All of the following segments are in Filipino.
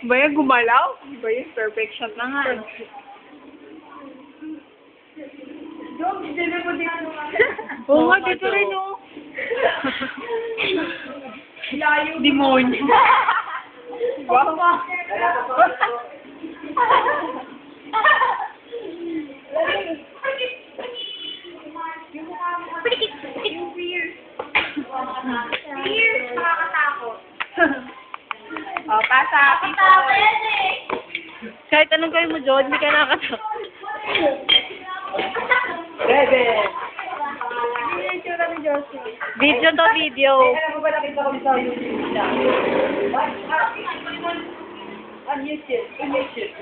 Ba yan, gumalaw? Ba yan, perfect shot na nga. Oo nga, dito rin, oh. Demonyo. Wow. Oh, pasa. Kahit anong gawin mo, John, hindi ka nakakatakot. Bebe! Video to video. Alam mo ba nakita kami sa YouTube na? On YouTube. On YouTube.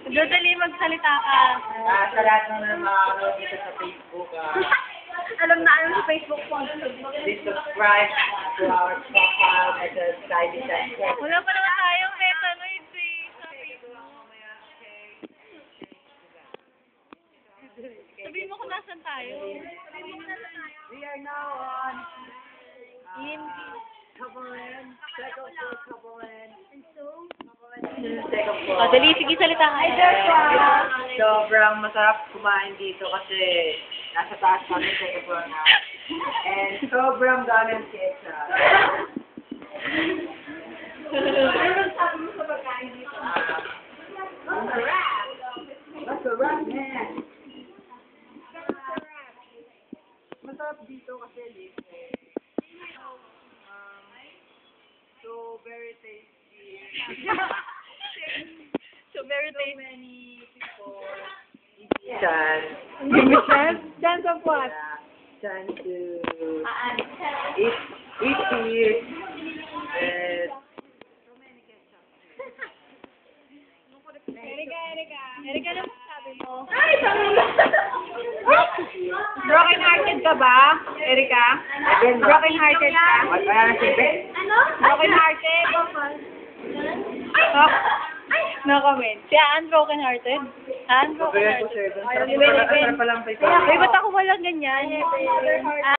Dali, magsalita ka. Sa lahat ng mga dito sa Facebook, Alam na alam sa Facebook po. please subscribe to our profile at the side effect. Wala pa naman tayong metanoids eh. Sa Facebook. Sabihin mo kung nasan tayo. We are now on In. Kabalan, second floor Kabalan. Oh, dali, sige, salita ka. Sobrang masarap kumain dito kasi nasa taas kami sa second floor na. And sobrang dami ng ketchup. Ano sabi mo sa pagkain dito? Masarap, man. Masarap dito kasi libre. So very tasty. So, very So tasty. many people. Chan. Chance of what? Chan to eat here. And Erika, ano sabi mo? Broken hearted ka ba, Erika? Broken hearted ka? wala na si Ben. Broken hearted? No comment. Si Ann broken hearted? Ann broken hearted? Sarap palang Uy, ba't ako walang ganyan?